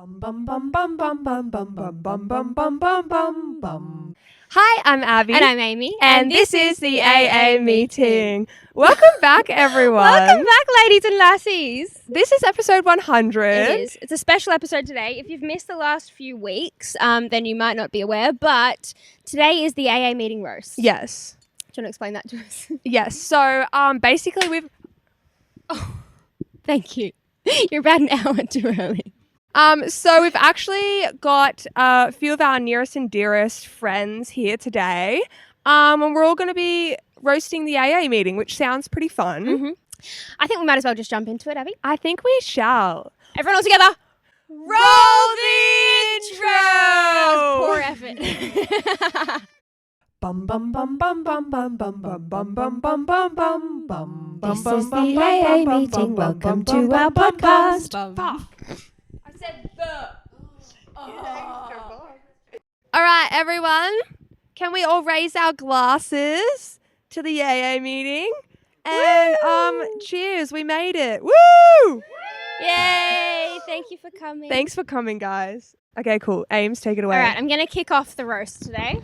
Hi, I'm Abby. And I'm Amy. And this is the AA meeting. Welcome back, everyone. Welcome back, ladies and lassies. This is episode 100. It is. It's a special episode today. If you've missed the last few weeks, then you might not be aware, but today is the AA meeting roast. Yes. Do you want to explain that to us? Yes. So, basically we've... Oh, thank you. You're about an hour too early. So we've actually got a few of our nearest and dearest friends here today. And we're all going to be roasting the AA meeting, which sounds pretty fun. Mm-hmm. I think we might as well just jump into it, Abby. I think we shall. Everyone all together. Roll the intro! Poor effort. Bum bum bum bum bum bum bum bum bum bum bum bum bum bum. This is the AA meeting. Welcome to our podcast. I said the. All right, everyone. Can we all raise our glasses to the AA meeting? And cheers, we made it. Woo! Yay! Thank you for coming. Thanks for coming, guys. Okay, cool. Ames, take it away. All right, I'm going to kick off the roast today.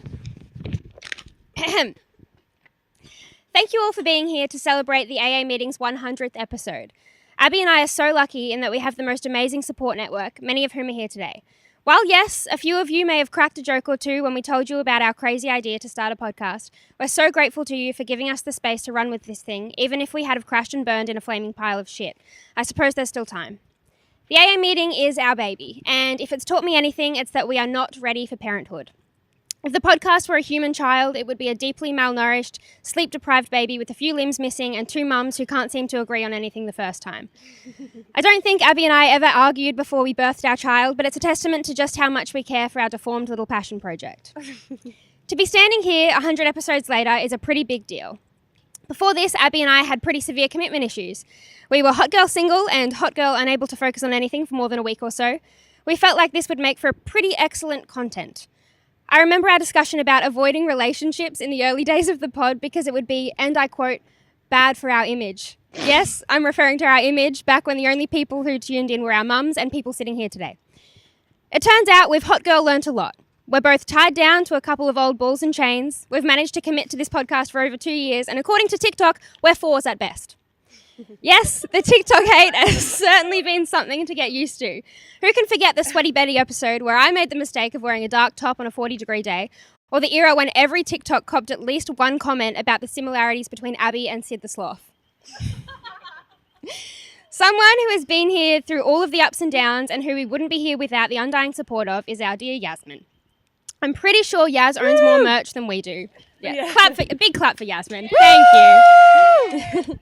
Thank you all for being here to celebrate the AA meeting's 100th episode. Abby and I are so lucky in that we have the most amazing support network, many of whom are here today. While yes, a few of you may have cracked a joke or two when we told you about our crazy idea to start a podcast, we're so grateful to you for giving us the space to run with this thing, even if we had have crashed and burned in a flaming pile of shit. I suppose there's still time. The AA meeting is our baby, and if it's taught me anything, it's that we are not ready for parenthood. If the podcast were a human child, it would be a deeply malnourished, sleep-deprived baby with a few limbs missing and two mums who can't seem to agree on anything the first time. I don't think Abby and I ever argued before we birthed our child, but it's a testament to just how much we care for our deformed little passion project. To be standing here 100 episodes later is a pretty big deal. Before this, Abby and I had pretty severe commitment issues. We were hot girl single and hot girl unable to focus on anything for more than a week or so. We felt like this would make for pretty excellent content. I remember our discussion about avoiding relationships in the early days of the pod because it would be, and I quote, bad for our image. Yes, I'm referring to our image back when the only people who tuned in were our mums and people sitting here today. It turns out we've hot girl learnt a lot. We're both tied down to a couple of old balls and chains. We've managed to commit to this podcast for over 2 years, and according to TikTok, we're 4s at best. Yes, the TikTok hate has certainly been something to get used to. Who can forget the Sweaty Betty episode where I made the mistake of wearing a dark top on a 40-degree day, or the era when every TikTok copped at least one comment about the similarities between Abby and Sid the Sloth. Someone who has been here through all of the ups and downs and who we wouldn't be here without the undying support of is our dear Yasmin. I'm pretty sure Yaz owns more merch than we do. Yeah. A big clap for Yasmin. Thank you.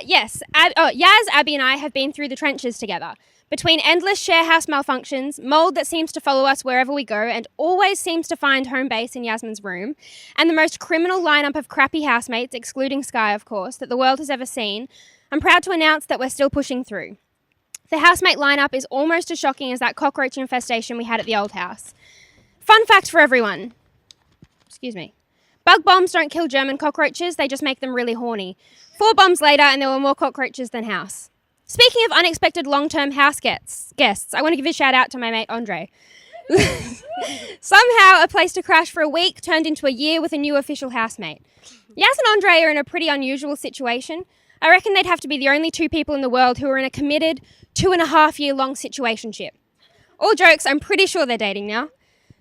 Yes, Yaz, Abby and I have been through the trenches together. Between endless share house malfunctions, mold that seems to follow us wherever we go and always seems to find home base in Yasmin's room, and the most criminal lineup of crappy housemates, excluding Sky, of course, that the world has ever seen, I'm proud to announce that we're still pushing through. The housemate lineup is almost as shocking as that cockroach infestation we had at the old house. Fun fact for everyone. Excuse me. Bug bombs don't kill German cockroaches, they just make them really horny. 4 bombs later and there were more cockroaches than house. Speaking of unexpected long-term house guests, I want to give a shout out to my mate Andre. Somehow a place to crash for a week turned into a year with a new official housemate. Yaz and Andre are in a pretty unusual situation. I reckon they'd have to be the only 2 people in the world who are in a committed 2.5-year-long situationship. All jokes, I'm pretty sure they're dating now.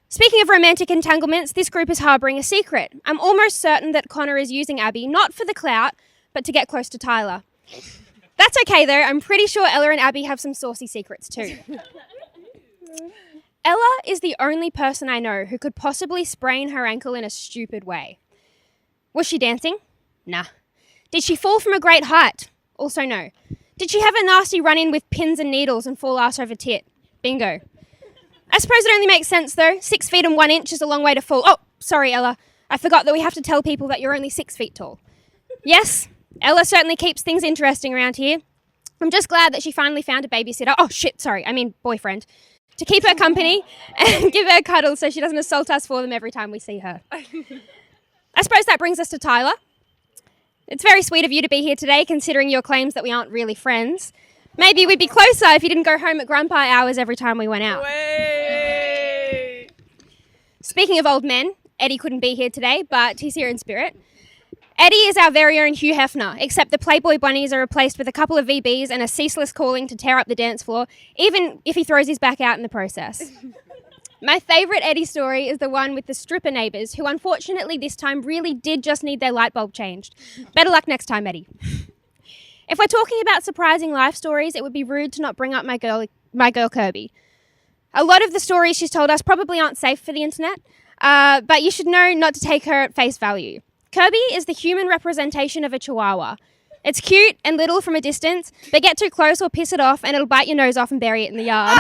Speaking of romantic entanglements, this group is harbouring a secret. I'm almost certain that Connor is using Abby, not for the clout, but to get close to Tyler. That's okay though, I'm pretty sure Ella and Abby have some saucy secrets too. Ella is the only person I know who could possibly sprain her ankle in a stupid way. Was she dancing? Nah. Did she fall from a great height? Also no. Did she have a nasty run-in with pins and needles and fall ass over tit? Bingo. I suppose it only makes sense though. 6 feet and 1 inch is a long way to fall. Oh, sorry Ella. I forgot that we have to tell people that you're only 6 feet tall. Yes, Ella certainly keeps things interesting around here. I'm just glad that she finally found a babysitter. Oh shit, sorry, I mean boyfriend. To keep her company and give her cuddles so she doesn't assault us for them every time we see her. I suppose that brings us to Tyler. It's very sweet of you to be here today considering your claims that we aren't really friends. Maybe we'd be closer if you didn't go home at grandpa hours every time we went out. Way. Speaking of old men, Eddie couldn't be here today, but he's here in spirit. Eddie is our very own Hugh Hefner, except the Playboy bunnies are replaced with a couple of VBs and a ceaseless calling to tear up the dance floor, even if he throws his back out in the process. My favourite Eddie story is the one with the stripper neighbours, who unfortunately this time really did just need their light bulb changed. Better luck next time, Eddie. If we're talking about surprising life stories, it would be rude to not bring up my girl Kirby. A lot of the stories she's told us probably aren't safe for the internet, but you should know not to take her at face value. Kirby is the human representation of a chihuahua. It's cute and little from a distance, but get too close or piss it off and it'll bite your nose off and bury it in the yard.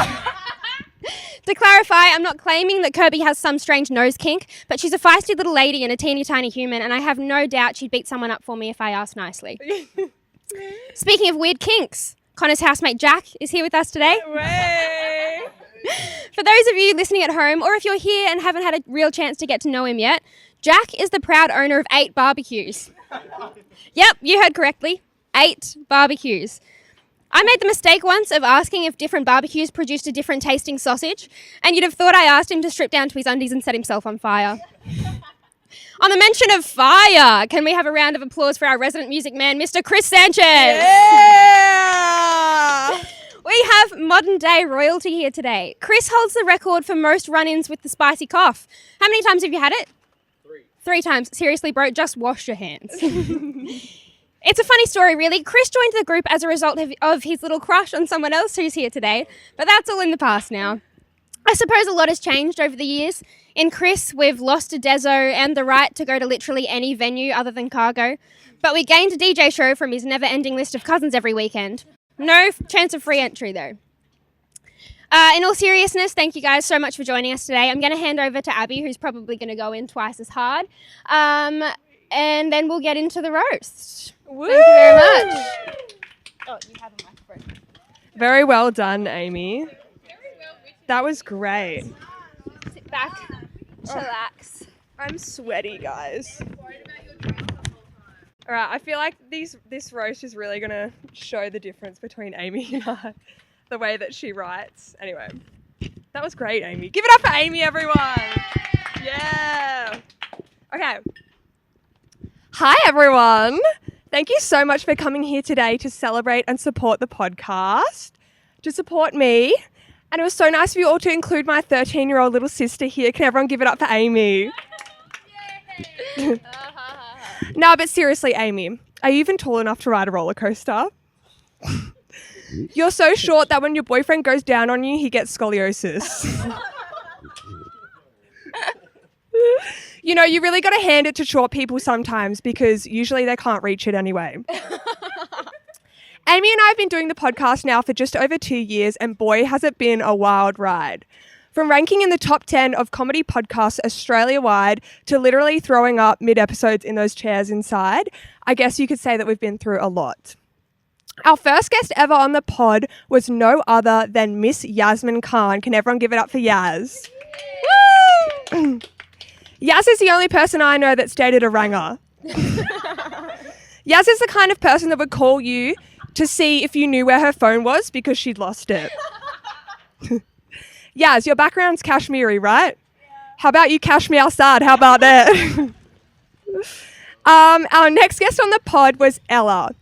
To clarify, I'm not claiming that Kirby has some strange nose kink, but she's a feisty little lady and a teeny tiny human, and I have no doubt she'd beat someone up for me if I asked nicely. Speaking of weird kinks, Connor's housemate Jack is here with us today. Way. For those of you listening at home, or if you're here and haven't had a real chance to get to know him yet, Jack is the proud owner of 8 barbecues. Yep, you heard correctly. 8 barbecues. I made the mistake once of asking if different barbecues produced a different tasting sausage, and you'd have thought I asked him to strip down to his undies and set himself on fire. On the mention of fire, can we have a round of applause for our resident music man, Mr. Chris Sanchez? Yeah. We have modern day royalty here today. Chris holds the record for most run-ins with the spicy cough. How many times have you had it? 3 times. Seriously, bro, just wash your hands. It's a funny story, really. Chris joined the group as a result of his little crush on someone else who's here today, but that's all in the past now. I suppose a lot has changed over the years. In Chris, we've lost a deso and the right to go to literally any venue other than cargo, but we gained a DJ show from his never-ending list of cousins every weekend. No chance of free entry, though. In all seriousness, thank you guys so much for joining us today. I'm going to hand over to Abby, who's probably going to go in twice as hard, and then we'll get into the roast. Woo! Thank you very much. Oh, you have a microphone. Very well done, Amy. That was great. Sit back, chillax. I'm sweaty, guys. All right, I feel like this roast is really going to show the difference between Amy and I, the way that she writes. Anyway, that was great, Amy. Give it up for Amy, everyone. Yeah. Okay. Hi, everyone. Thank you so much for coming here today to celebrate and support the podcast, to support me. And it was so nice of you all to include my 13-year-old little sister here. Can everyone give it up for Amy? No, but seriously, Amy, are you even tall enough to ride a roller coaster? You're so short that when your boyfriend goes down on you, he gets scoliosis. You know, you really got to hand it to short people sometimes because usually they can't reach it anyway. Amy and I have been doing the podcast now for just over 2 years, and boy, has it been a wild ride. From ranking in the top 10 of comedy podcasts Australia-wide to literally throwing up mid-episodes in those chairs inside, I guess you could say that we've been through a lot. Our first guest ever on the pod was no other than Miss Yasmin Khan. Can everyone give it up for Yaz? Woo! Yaz is the only person I know that's dated a ranger. Yaz is the kind of person that would call you to see if you knew where her phone was because she'd lost it. Yaz, your background's Kashmiri, right? Yeah. How about you cash me outside? How about that? Our next guest on the pod was Ella.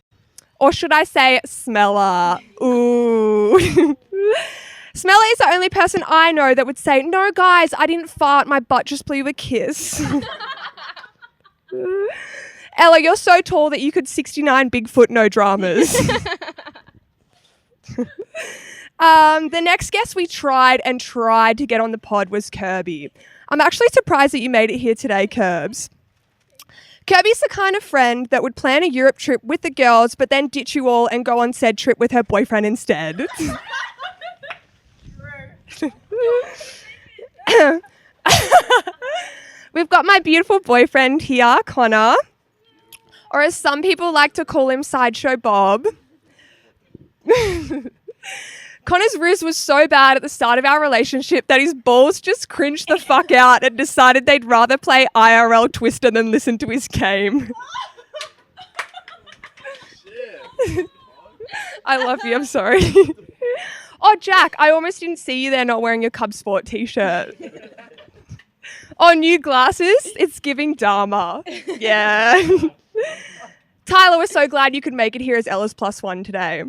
Or should I say Smeller? Ooh. Smeller is the only person I know that would say, no, guys, I didn't fart. My butt just blew a kiss. Ella, you're so tall that you could 69 Bigfoot, no dramas. The next guest we tried to get on the pod was Kirby. I'm actually surprised that you made it here today, Curbs. Kirby's the kind of friend that would plan a Europe trip with the girls but then ditch you all and go on said trip with her boyfriend instead. We've got my beautiful boyfriend here, Connor, or as some people like to call him, Sideshow Bob. Connor's ruse was so bad at the start of our relationship that his balls just cringed the fuck out and decided they'd rather play IRL Twister than listen to his game. I love you. I'm sorry. Oh, Jack, I almost didn't see you there not wearing your Cub Sport t-shirt. Oh, new glasses. It's giving Dharma. Yeah. Tyler, we're so glad you could make it here as Ella's +1 today.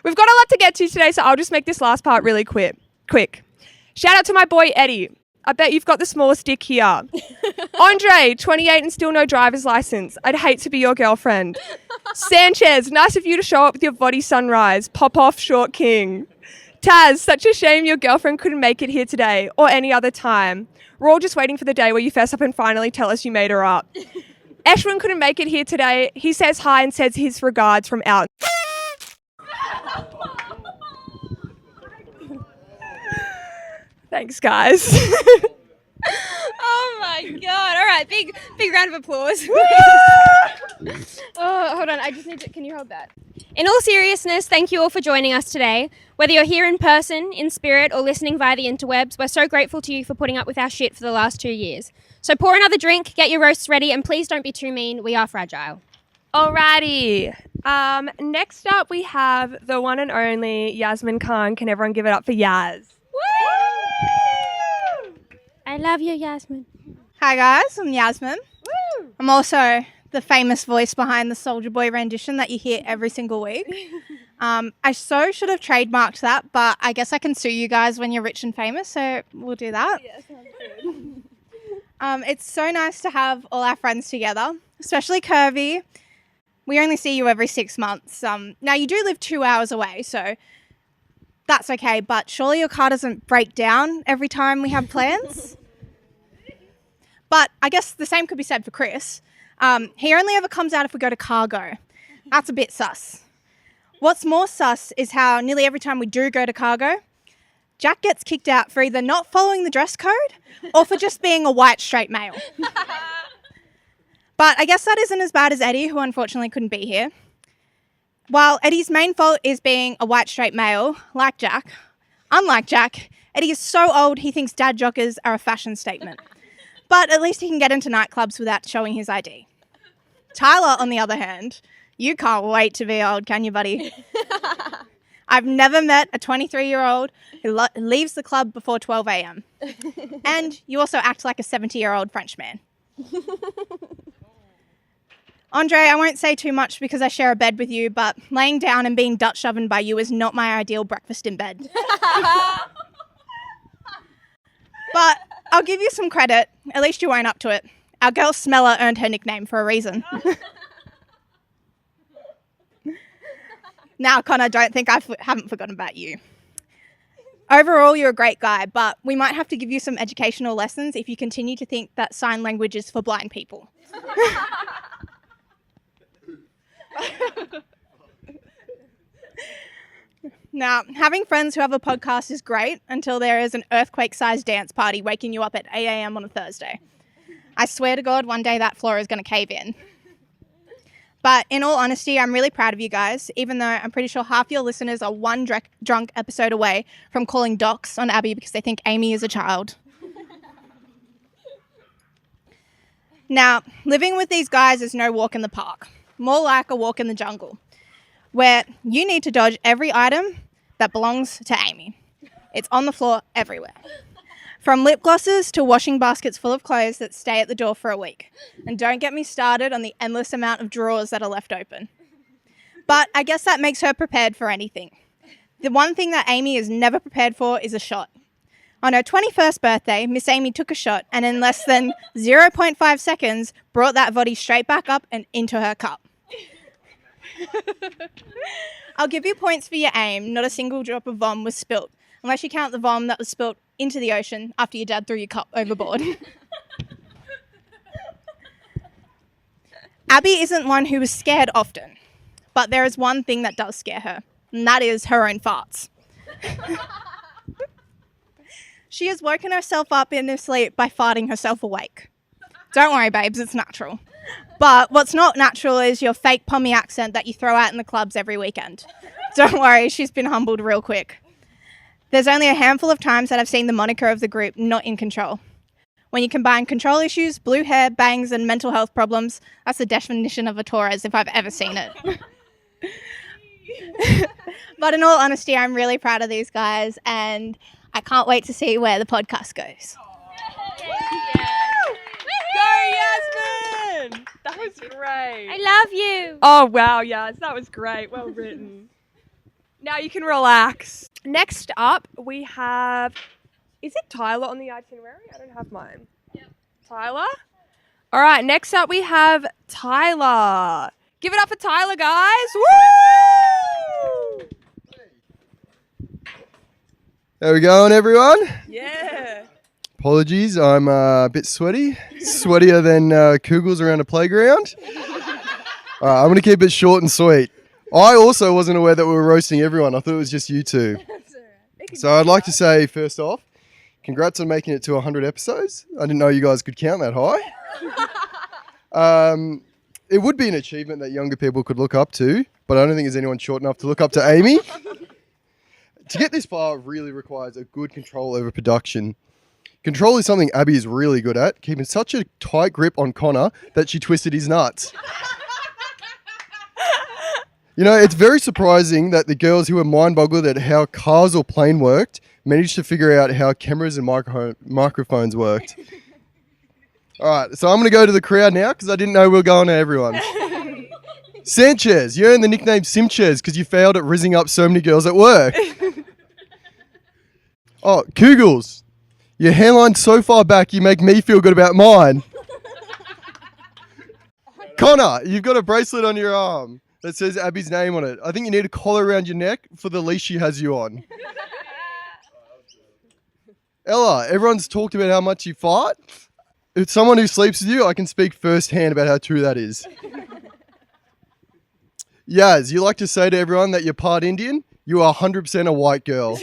We've got a lot to get to today, so I'll just make this last part really quick. Shout out to my boy Eddie. I bet you've got the smallest dick here. Andre, 28 and still no driver's license. I'd hate to be your girlfriend. Sanchez, nice of you to show up with your body sunrise. Pop off, short king. Taz, such a shame your girlfriend couldn't make it here today or any other time. We're all just waiting for the day where you fess up and finally tell us you made her up. Eshwin couldn't make it here today. He says hi and says his regards from out. Thanks, guys. Oh my god. All right, big round of applause. Oh, hold on. I just need to, can you hold that? In all seriousness, thank you all for joining us today. Whether you're here in person, in spirit, or listening via the interwebs, we're so grateful to you for putting up with our shit for the last 2 years. So pour another drink, get your roasts ready, and please don't be too mean. We are fragile. Alrighty. Next up we have the one and only Yasmin Khan. Can everyone give it up for Yaz? Woo! I love you, Yasmin. Hi guys, I'm Yasmin. Woo! I'm also the famous voice behind the Soulja Boy rendition that you hear every single week. I should have trademarked that, but I guess I can sue you guys when you're rich and famous, so we'll do that. Yeah, sounds good. It's so nice to have all our friends together, especially Curvy. We only see you every 6 months. Now, you do live 2 hours away, so that's okay, but surely your car doesn't break down every time we have plans? But I guess the same could be said for Chris. He only ever comes out if we go to cargo. That's a bit sus. What's more sus is how nearly every time we do go to cargo, Jack gets kicked out for either not following the dress code or for just being a white straight male. But I guess that isn't as bad as Eddie, who unfortunately couldn't be here. While Eddie's main fault is being a white straight male, unlike Jack, Eddie is so old he thinks dad joggers are a fashion statement. But at least he can get into nightclubs without showing his ID. Tyler, on the other hand, you can't wait to be old, can you, buddy? I've never met a 23-year-old who leaves the club before 12 a.m. And you also act like a 70-year-old French man. Andre, I won't say too much because I share a bed with you, but laying down and being Dutch oven by you is not my ideal breakfast in bed. But I'll give you some credit. At least you own up to it. Our girl Smeller earned her nickname for a reason. Now, Connor, don't think I haven't forgotten about you. Overall, you're a great guy, but we might have to give you some educational lessons if you continue to think that sign language is for blind people. Now, having friends who have a podcast is great until there is an earthquake-sized dance party waking you up at 8 a.m. on a Thursday. I swear to God, one day that floor is going to cave in. But in all honesty, I'm really proud of you guys, even though I'm pretty sure half your listeners are one drunk episode away from calling docs on Abby because they think Amy is a child. Now, living with these guys is no walk in the park, more like a walk in the jungle, where you need to dodge every item that belongs to Amy. It's on the floor everywhere. From lip glosses to washing baskets full of clothes that stay at the door for a week. And don't get me started on the endless amount of drawers that are left open. But I guess that makes her prepared for anything. The one thing that Amy is never prepared for is a shot. On her 21st birthday, Miss Amy took a shot and in less than 0.5 seconds brought that body straight back up and into her cup. I'll give you points for your aim. Not a single drop of vom was spilt, unless you count the vom that was spilt into the ocean after your dad threw your cup overboard. Abby isn't one who is scared often, but there is one thing that does scare her, and that is her own farts. She has woken herself up in her sleep by farting herself awake. Don't worry, babes, it's natural. But what's not natural is your fake Pommy accent that you throw out in the clubs every weekend. Don't worry, she's been humbled real quick. There's only a handful of times that I've seen the moniker of the group not in control. When you combine control issues, blue hair, bangs, and mental health problems, that's the definition of a Torres if I've ever seen it. But in all honesty, I'm really proud of these guys, and I can't wait to see where the podcast goes. Go, Yasmin! That was great. I love you. Oh, wow, Yas. That was great. Well written. Now you can relax. Next up, we have... Is it Tyler on the itinerary? I don't have mine. Yep. Tyler? All right, next up we have Tyler. Give it up for Tyler, guys. Woo! How we going, everyone? Yeah. Apologies, I'm a bit sweaty. Sweatier than Kugels around a playground. All right, I'm going to keep it short and sweet. I also wasn't aware that we were roasting everyone. I thought it was just you two. So I'd like to say, first off, congrats on making it to 100 episodes. I didn't know you guys could count that high. It would be an achievement that younger people could look up to, but I don't think there's anyone short enough to look up to Amy. To get this far really requires a good control over production. Control is something Abby is really good at, keeping such a tight grip on Connor that she twisted his nuts. You know, it's very surprising that the girls who were mind-boggled at how cars or plane worked managed to figure out how cameras and microphones worked. All right, so I'm going to go to the crowd now because I didn't know we were going to everyone. Sanchez, you earned the nickname Simchez because you failed at rizzing up so many girls at work. Oh, Kugels, your hairline's so far back you make me feel good about mine. Connor, you've got a bracelet on your arm that says Abby's name on it. I think you need a collar around your neck for the leash she has you on. Ella, everyone's talked about how much you fight. It's someone who sleeps with you. I can speak firsthand about how true that is. Yaz, you like to say to everyone that you're part Indian. You are 100% a white girl. Way!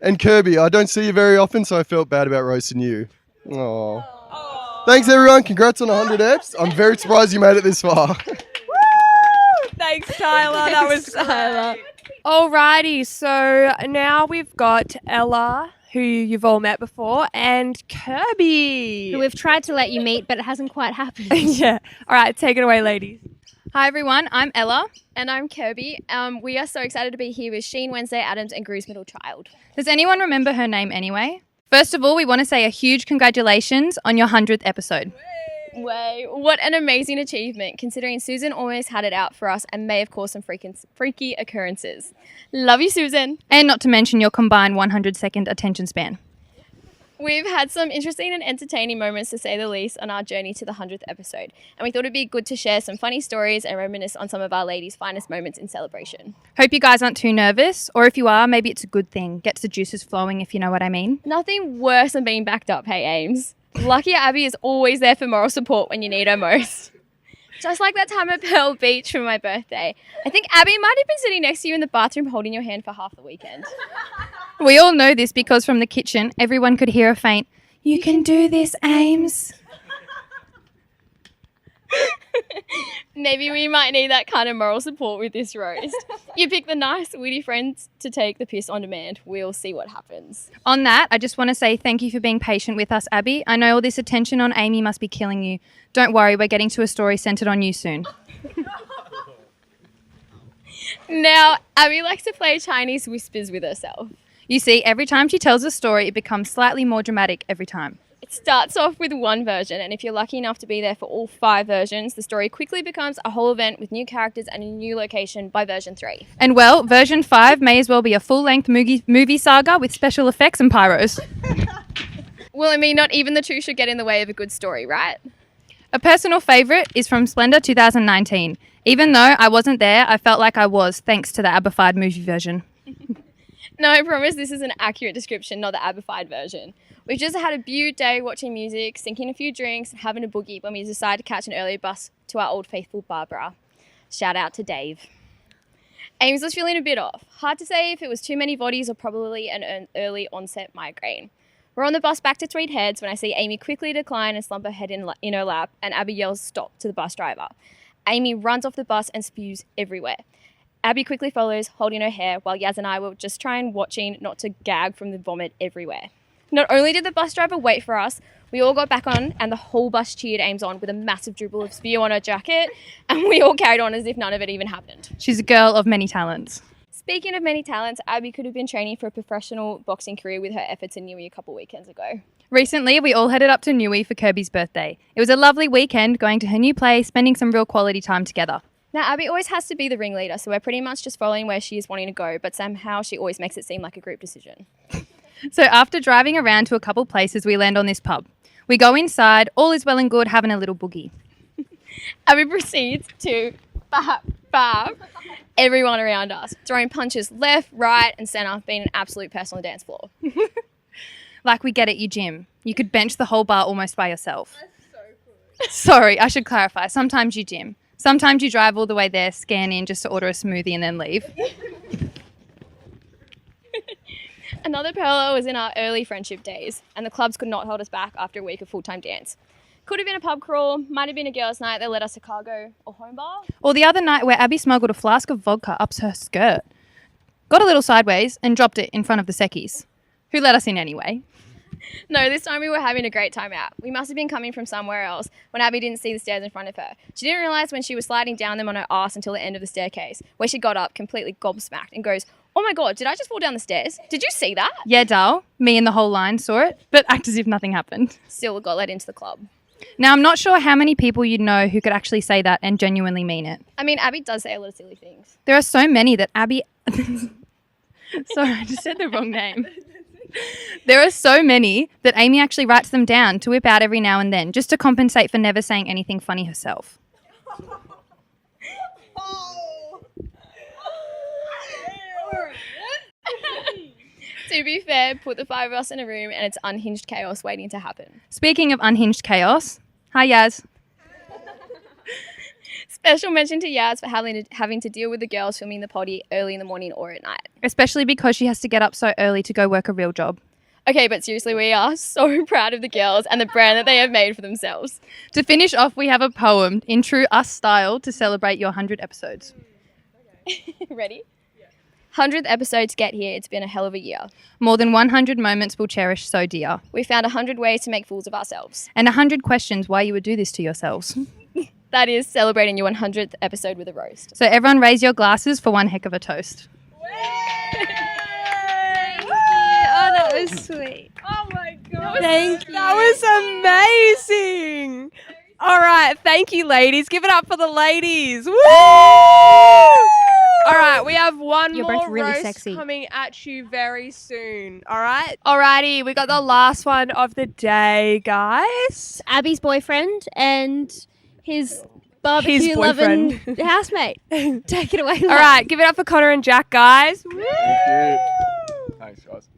And Kirby, I don't see you very often, so I felt bad about roasting you. Aww. Thanks, everyone. Congrats on 100 eps. I'm very surprised you made it this far. Thanks, Tyler. That was Tyler. Alrighty, so now we've got Ella, who you've all met before, and Kirby. Who we've tried to let you meet, but it hasn't quite happened. Yeah. All right, take it away, ladies. Hi everyone, I'm Ella. And I'm Kirby. We are so excited to be here with Sheen, Wednesday Adams and Gru's middle child. Does anyone remember her name anyway? First of all, we want to say a huge congratulations on your 100th episode. Way, what an amazing achievement, considering Susan almost had it out for us and may have caused some freaky occurrences. Love you, Susan. And not to mention your combined 100-second attention span. We've had some interesting and entertaining moments, to say the least, on our journey to the 100th episode, and we thought it'd be good to share some funny stories and reminisce on some of our ladies' finest moments in celebration. Hope you guys aren't too nervous, or if you are, maybe it's a good thing. Gets the juices flowing, if you know what I mean. Nothing worse than being backed up, hey Ames. Lucky Abby is always there for moral support when you need her most. Just like that time at Pearl Beach for my birthday. I think Abby might have been sitting next to you in the bathroom holding your hand for half the weekend. We all know this because from the kitchen, everyone could hear a faint, "You can do this, Ames." Maybe we might need that kind of moral support with this roast. You pick the nice, witty friends to take the piss on demand. We'll see what happens. On that, I just want to say thank you for being patient with us, Abby. I know all this attention on Amy must be killing you. Don't worry, we're getting to a story centred on you soon. Now, Abby likes to play Chinese whispers with herself. You see, every time she tells a story, it becomes slightly more dramatic every time. It starts off with one version, and if you're lucky enough to be there for all 5 versions, the story quickly becomes a whole event with new characters and a new location by version 3. And well, version 5 may as well be a full-length movie saga with special effects and pyros. Well, I mean, not even the truth should get in the way of a good story, right? A personal favourite is from Splendor 2019. Even though I wasn't there, I felt like I was, thanks to the Abified movie version. No, I promise this is an accurate description, not the Abified version. We've just had a beaut day watching music, sinking a few drinks, and having a boogie when we decided to catch an early bus to our old faithful Barbara. Shout out to Dave. Ames was feeling a bit off. Hard to say if it was too many bodies or probably an early onset migraine. We're on the bus back to Tweed Heads when I see Amy quickly decline and slump her head in her lap, and Abby yells stop to the bus driver. Amy runs off the bus and spews everywhere. Abby quickly follows, holding her hair, while Yaz and I were just trying watching not to gag from the vomit everywhere. Not only did the bus driver wait for us, we all got back on and the whole bus cheered Ames on with a massive dribble of spew on her jacket, and we all carried on as if none of it even happened. She's a girl of many talents. Speaking of many talents, Abby could have been training for a professional boxing career with her efforts in Newey a couple weekends ago. Recently, we all headed up to Newey for Kirby's birthday. It was a lovely weekend, going to her new place, spending some real quality time together. Now, Abby always has to be the ringleader, so we're pretty much just following where she is wanting to go, but somehow she always makes it seem like a group decision. So after driving around to a couple places, we land on this pub. We go inside, all is well and good, having a little boogie. Abby proceeds to bap everyone around us, throwing punches left, right, and centre, being an absolute person on the dance floor. Like we get at your gym. You could bench the whole bar almost by yourself. That's so cool. Sorry, I should clarify. Sometimes you gym. Sometimes you drive all the way there, scan in just to order a smoothie and then leave. Another parallel was in our early friendship days, and the clubs could not hold us back after a week of full-time dance. Could have been a pub crawl, might have been a girls' night that led us to cargo or home bar. Or the other night where Abby smuggled a flask of vodka up her skirt, got a little sideways and dropped it in front of the seckies, who let us in anyway. No, this time we were having a great time out. We must have been coming from somewhere else when Abby didn't see the stairs in front of her. She didn't realise when she was sliding down them on her ass until the end of the staircase, where she got up completely gobsmacked and goes, "Oh my God, did I just fall down the stairs? Did you see that?" Yeah, Dal, me and the whole line saw it, but act as if nothing happened. Still got let into the club. Now, I'm not sure how many people you know who could actually say that and genuinely mean it. I mean, Abby does say a lot of silly things. There are so many that Abby... Sorry, I just said the wrong name. There are so many that Amy actually writes them down to whip out every now and then, just to compensate for never saying anything funny herself. To be fair, put the five of us in a room and it's unhinged chaos waiting to happen. Speaking of unhinged chaos, hi Yaz. Special mention to Yaz for having to deal with the girls filming the potty early in the morning or at night. Especially because she has to get up so early to go work a real job. Okay, but seriously, we are so proud of the girls and the brand that they have made for themselves. To finish off, we have a poem in true us style to celebrate your 100 episodes. Ready? 100th episode to get here. It's been a hell of a year. More than 100 moments we'll cherish so dear. We found 100 ways to make fools of ourselves. And 100 questions why you would do this to yourselves. That is celebrating your 100th episode with a roast. So everyone raise your glasses for one heck of a toast. Oh, that was sweet. Oh my God. Thank you. That was amazing. All right. Thank you, ladies. Give it up for the ladies. Woo! All right. We have one You're more both really roast sexy. coming at you very soon. All right. Alrighty. We got the last one of the day, guys. Abby's boyfriend and his barbecue loving housemate. Take it away. All right. Give it up for Connor and Jack, guys. Woo! Thank you. Thanks, guys.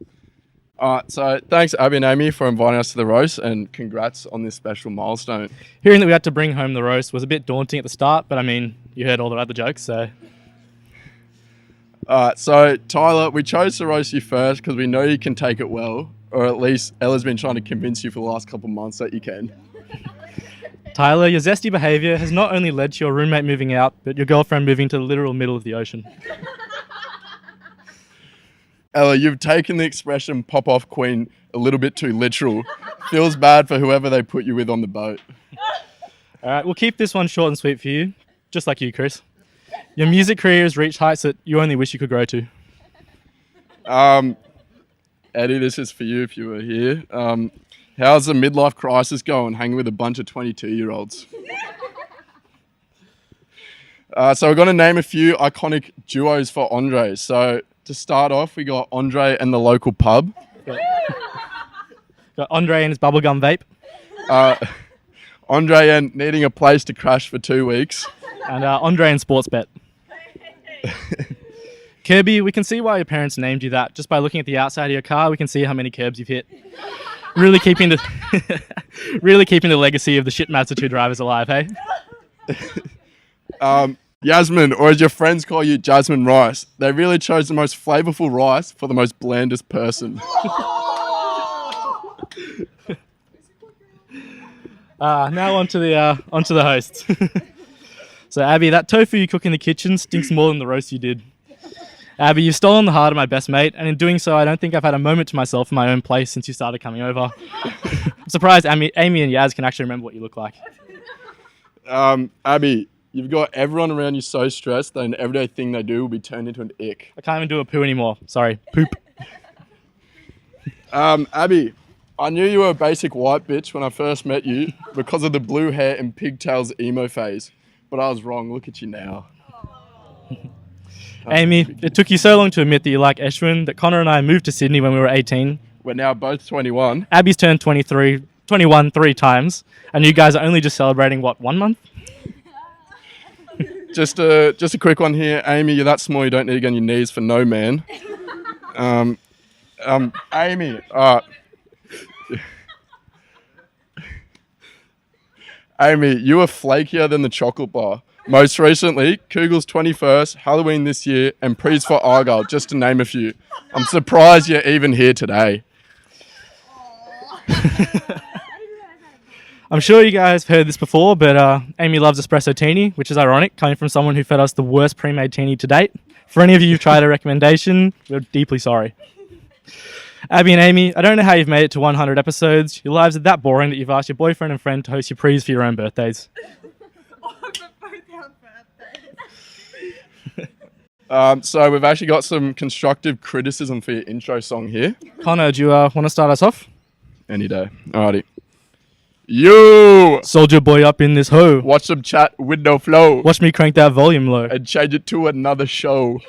All right, so thanks, Abby and Amy, for inviting us to the roast, and congrats on this special milestone. Hearing that we had to bring home the roast was a bit daunting at the start, but I mean, you heard all the other jokes, so... All right, so Tyler, we chose to roast you first because we know you can take it well, or at least Ella's been trying to convince you for the last couple of months that you can. Tyler, your zesty behaviour has not only led to your roommate moving out, but your girlfriend moving to the literal middle of the ocean. Ella, you've taken the expression pop-off queen a little bit too literal. Feels bad for whoever they put you with on the boat. All right, we'll keep this one short and sweet for you, just like you, Chris. Your music career has reached heights that you only wish you could grow to. Eddie, this is for you if you were here. How's the midlife crisis going, hanging with a bunch of 22-year-olds? So we're going to name a few iconic duos for Andre. So to start off, we got Andre and the local pub. Got Andre and his bubblegum vape. Andre and needing a place to crash for 2 weeks. And Andre and sports bet. Kirby, we can see why your parents named you that. Just by looking at the outside of your car, we can see how many curbs you've hit. Really keeping the legacy of the shit Mazda 2 drivers alive, hey? Yasmin, or as your friends call you, Jasmine Rice. They really chose the most flavourful rice for the most blandest person. Now onto the hosts. So, Abby, that tofu you cook in the kitchen stinks more than the roast you did. Abby, you've stolen the heart of my best mate, and in doing so, I don't think I've had a moment to myself in my own place since you started coming over. I'm surprised Amy and Yaz can actually remember what you look like. Abby, you've got everyone around you so stressed that an everyday thing they do will be turned into an ick. I can't even do a poo anymore. Sorry, poop. Abby, I knew you were a basic white bitch when I first met you because of the blue hair and pigtails emo phase, but I was wrong. Look at you now. Amy, it took you so long to admit that you like Eshwin that Connor and I moved to Sydney when we were 18. We're now both 21. Abby's turned 21 3 times, and you guys are only just celebrating, what, 1 month? Just a quick one here. Amy, you're that small you don't need to get on your knees for no man. Amy, Amy, you were flakier than the chocolate bar. Most recently, Kugel's 21st, Halloween this year, and Pre's for Argyle, just to name a few. I'm surprised you're even here today. I'm sure you guys have heard this before, but Amy loves espresso teeny, which is ironic, coming from someone who fed us the worst pre-made teeny to date. For any of you who've tried a recommendation, we're deeply sorry. Abby and Amy, I don't know how you've made it to 100 episodes. Your lives are that boring that you've asked your boyfriend and friend to host your prees for your own birthdays. So we've actually got some constructive criticism for your intro song here. Connor, do you want to start us off? Any day. Alrighty. You! Soldier boy up in this hoe. Watch some chat with no flow. Watch me crank that volume low. And change it to another show.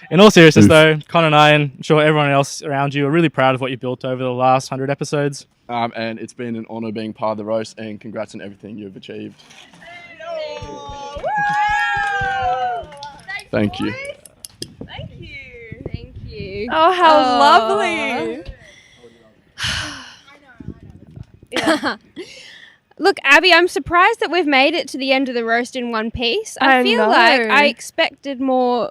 In all seriousness though, Connor and I, and I'm sure everyone else around you, are really proud of what you built over the last 100 episodes. And it's been an honour being part of the roast, and congrats on everything you've achieved. Thank you. Thank you. Thank you. Oh, how lovely. Look, Abby, I'm surprised that we've made it to the end of the roast in one piece. I feel know. like I expected more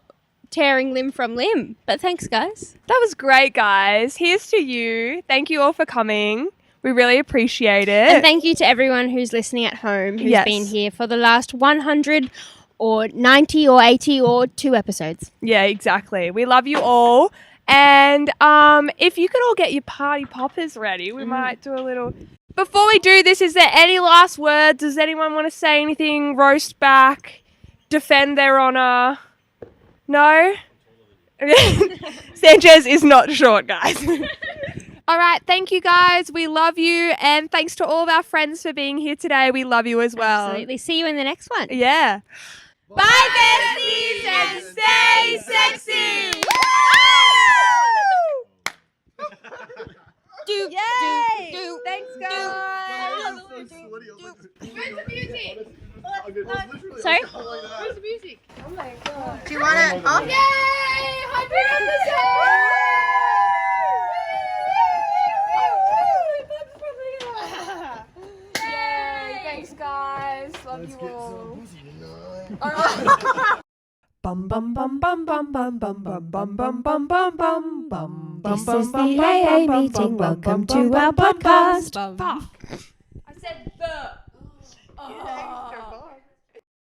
tearing limb from limb, but thanks, guys. That was great, guys. Here's to you. Thank you all for coming. We really appreciate it. And thank you to everyone who's listening at home, who's been here for the last 100 or 90 or 80 or 2 episodes. Yeah, exactly. We love you all. And if you could all get your party poppers ready, we might do a little... Before we do this, is there any last words? Does anyone want to say anything? Roast back? Defend their honour? No? Sanchez is not short, guys. All right, thank you, guys. We love you. And thanks to all of our friends for being here today. We love you as well. Absolutely. See you in the next one. Yeah. Bye, besties, and stay sexy. Do, Yay! do, Thanks, guys. Where's the music? Sorry? Where's the music? Do you want it off? Yay! 100 episodes! Yay! Thanks, guys. Love you all. Bum bum bum bum bum bum bum bum bum bum bum bum bum bum. This is the AA meeting. Welcome to our podcast. I said the.